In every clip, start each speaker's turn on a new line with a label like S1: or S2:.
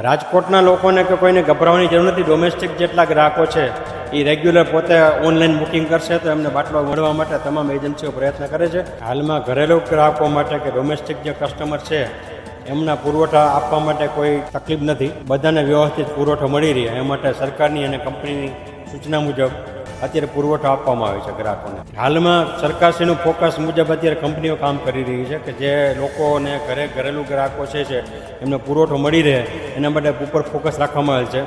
S1: રાજકોટના લોકોને કે કોઈને ગભરાવાની જરૂર નથી. ડોમેસ્ટિક જેટલા ગ્રાહકો છે એ રેગ્યુલર પોતે ઓનલાઈન બુકિંગ કરશે તો એમને બાટલો મળવા માટે તમામ એજન્સીઓ પ્રયત્ન કરે છે. હાલમાં ઘરેલું ગ્રાહકો માટે કે ડોમેસ્ટિક જે કસ્ટમર છે એમના પુરવઠા આપવા માટે કોઈ તકલીફ નથી. બધાને વ્યવસ્થિત પુરવઠો મળી રહે એ માટે સરકારની અને કંપનીની સૂચના મુજબ અત્યારે પુરવઠો આપવામાં આવે છે ગ્રાહકોને. હાલમાં સરકારશ્રીનું ફોકસ મુજબ અત્યારે કંપનીઓ કામ કરી રહી છે કે જે લોકોને ઘરેલું ગ્રાહકો છે એમને પુરવઠો મળી રહે એના માટે ઉપર ફોકસ રાખવામાં આવેલ છે.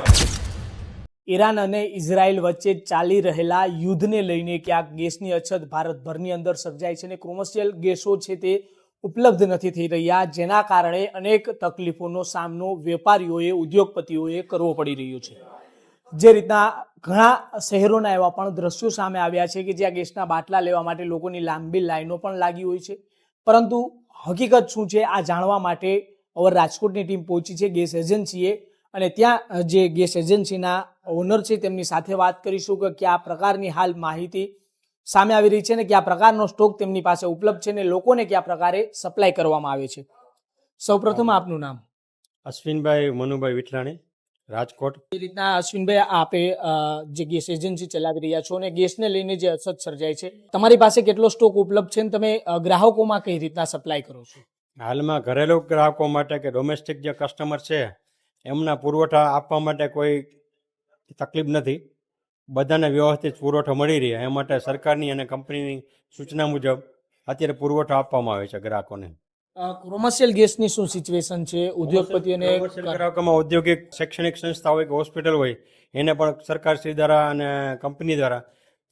S2: ઈરાન અને ઇઝરાયલ વચ્ચે ચાલી રહેલા યુદ્ધને લઈને ક્યાંક ગેસની અછત ભારતભરની અંદર સર્જાય છે અને કોમર્શિયલ ગેસો છે તે ઉપલબ્ધ નથી થઈ રહ્યા, જેના કારણે અનેક તકલીફોનો સામનો વેપારીઓએ, ઉદ્યોગપતિઓએ કરવો પડી રહ્યો છે. જે રીતના ઘણા શહેરોના એવા પણ દ્રશ્યો સામે આવ્યા છે કે જ્યાં ગેસના બાટલા લેવા માટે લોકોની લાંબી લાઈનો પણ લાગી હોય છે. પરંતુ હકીકત શું છે આ જાણવા માટે અવર રાજકોટની ટીમ પહોંચી છે ગેસ એજન્સીએ, અને ત્યાં જે ગેસ એજન્સીના ઓનર છે તેમની સાથે વાત કરીશું કે કયા પ્રકારની હાલ માહિતી સામે આવી રહી છે અને કયા પ્રકારનો સ્ટોક તેમની પાસે ઉપલબ્ધ છે અને લોકોને કયા પ્રકારે સપ્લાય કરવામાં આવે છે. સૌપ્રથમ આપનું નામ?
S1: અશ્વિનભાઈ મનુભાઈ વિઠલાણી, રાજકોટ.
S2: એ રીતના અશ્વિનભાઈ, આપે જે ગેસ એજન્સી ચલાવી રહ્યા છો અને ગેસને લઈને જે અછત સર્જાય છે, તમારી પાસે કેટલો સ્ટોક ઉપલબ્ધ છે અને તમે ગ્રાહકોમાં કઈ રીતના સપ્લાય કરો છો?
S1: હાલમાં ઘરેલું ગ્રાહકો માટે કે ડોમેસ્ટિક જે કસ્ટમર છે એમના પુરવઠા આપવા માટે કોઈ તકલીફ નથી. બધાને વ્યવસ્થિત પુરવઠો મળી રહે એ માટે સરકારની અને કંપનીની સૂચના મુજબ અત્યારે પુરવઠો આપવામાં આવે છે ગ્રાહકોને.
S2: કોમર્શિયલ ગેસની શું સિચ્યુએશન છે? ઉદ્યોગપતિઓને
S1: ગ્રાહકોમાં ઔદ્યોગિક શૈક્ષણિક સંસ્થા હોય કે હોસ્પિટલ હોય એને પણ સરકારશ્રી દ્વારા અને કંપની દ્વારા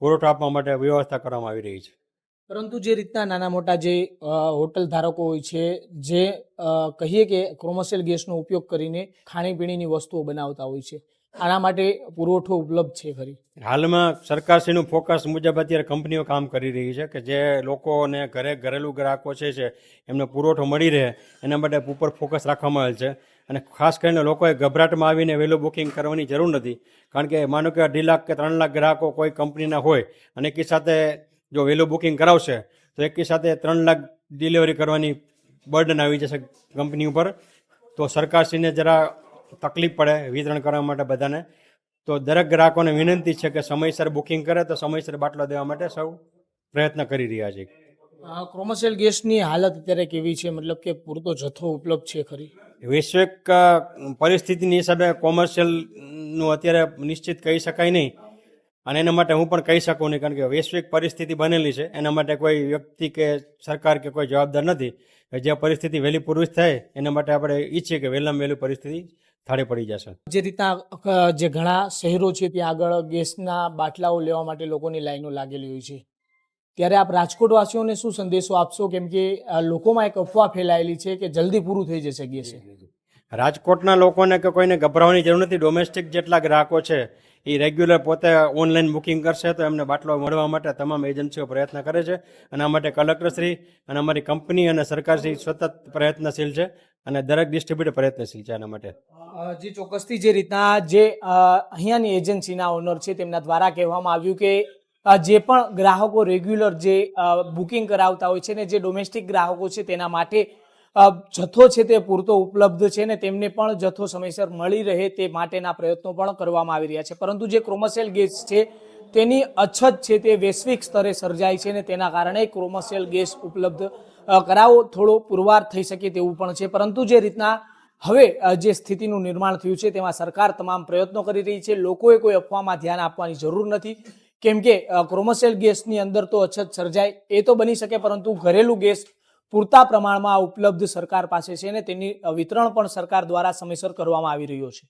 S1: પુરવઠો આપવા માટે વ્યવસ્થા કરવામાં આવી રહી છે.
S2: પરંતુ જે રીતના નાના મોટા જે હોટલ ધારકો હોય છે, જે કહીએ કે કોમર્શિયલ ગેસનો ઉપયોગ કરીને ખાણીપીણીની વસ્તુઓ બનાવતા હોય છે, આના માટે પુરવઠો ઉપલબ્ધ છે ખરી?
S1: હાલમાં સરકારશ્રીનું ફોકસ મુજબ અત્યારે કંપનીઓ કામ કરી રહી છે કે જે લોકોને ઘરેલું ગ્રાહકો છે એમને પુરવઠો મળી રહે એના માટે ઉપર ફોકસ રાખવામાં આવેલ છે. અને ખાસ કરીને લોકોએ ગભરાટમાં આવીને વહેલું બુકિંગ કરવાની જરૂર નથી. કારણ કે માનો કે 2.5 લાખ કે 3 લાખ ગ્રાહકો કોઈ કંપનીના હોય અને એકી સાથે જો વહેલું બુકિંગ કરાવશે તો એકી સાથે 3 લાખ ડિલિવરી કરવાની બર્ડન આવી જશે કંપની ઉપર. તો સરકારશ્રીને જરા તકલીફ પડે વિતરણ કરવા માટે બધાને. તો દરેક ગ્રાહકોને વિનંતી છે કે સમયસર બુકિંગ કરે તો સમયસર બાટલો દેવા માટે સૌ પ્રયત્ન કરી રહ્યા છે.
S2: કોમર્શિયલ ગેસની હાલત અત્યારે કેવી છે? મતલબ કે પૂરતો જથ્થો ઉપલબ્ધ છે ખરી?
S1: વૈશ્વિક પરિસ્થિતિની હિસાબે કોમર્શિયલનું અત્યારે નિશ્ચિત કહી શકાય નહીં, અને એના માટે હું પણ કહી શકું નહીં. કારણ કે વૈશ્વિક પરિસ્થિતિ બનેલી છે, એના માટે કોઈ વ્યક્તિ કે સરકાર કે કોઈ જવાબદાર નથી. જે પરિસ્થિતિ વહેલી પૂર્વી થાય એના માટે આપણે ઈચ્છીએ કે વહેલામાં વહેલી પરિસ્થિતિ થાળે પડી જશે.
S2: જે રીતના જે ઘણા શહેરો છે ત્યાં આગળ ગેસના બાટલાઓ લેવા માટે લોકોની લાઈનો લાગેલી હોય છે, ત્યારે આપ રાજકોટવાસીઓને શું સંદેશો આપશો? કેમ કે લોકોમાં એક અફવા ફેલાયેલી છે કે જલ્દી પૂરું થઈ જશે ગેસ.
S1: રાજકોટના લોકોને કે કોઈને ગભરાવાની જરૂર નથી. ડોમેસ્ટિક જેટલા ગ્રાહકો છે એ રેગ્યુલર પોતે ઓનલાઈન બુકિંગ કરશે તો એમને બાટલો મળવા માટે તમામ એજન્સીઓ પ્રયત્ન કરે છે. અને આ માટે કલેક્ટરશ્રી અને અમારી કંપની અને સરકારશ્રી સતત પ્રયત્નશીલ છે અને દરેક ડિસ્ટ્રીબ્યુટર પ્રયત્નશીલ છે આના માટે.
S2: જે ચોક્કસથી જે રીતના જે અહીંયાની એજન્સીના ઓનર છે તેમના દ્વારા કહેવામાં આવ્યું કે જે પણ ગ્રાહકો રેગ્યુલર જે બુકિંગ કરાવતા હોય છે ને જે ડોમેસ્ટિક ગ્રાહકો છે તેના માટે જથ્થો છે તે પૂરતો ઉપલબ્ધ છે ને તેમને પણ જથ્થો સમયસર મળી રહે તે માટેના પ્રયત્નો પણ કરવામાં આવી રહ્યા છે. પરંતુ જે કોમર્શિયલ ગેસ છે તેની અછત છે તે વૈશ્વિક સ્તરે સર્જાય છે ને તેના કારણે કોમર્શિયલ ગેસ ઉપલબ્ધ કરાવો થોડો પુરવાર થઈ શકે તેવું પણ છે. પરંતુ જે રીતના હવે જે સ્થિતિનું નિર્માણ થયું છે તેમાં સરકાર તમામ પ્રયત્નો કરી રહી છે. લોકોએ કોઈ અફવામાં ધ્યાન આપવાની જરૂર નથી, કેમ કે કોમર્શિયલ ગેસની અંદર તો અછત સર્જાય એ તો બની શકે, પરંતુ ઘરેલું ગેસ પૂરતા પ્રમાણમાં ઉપલબ્ધ સરકાર પાસે છે અને તેની વિતરણ પણ સરકાર દ્વારા સમયસર કરવામાં આવી રહ્યો છે.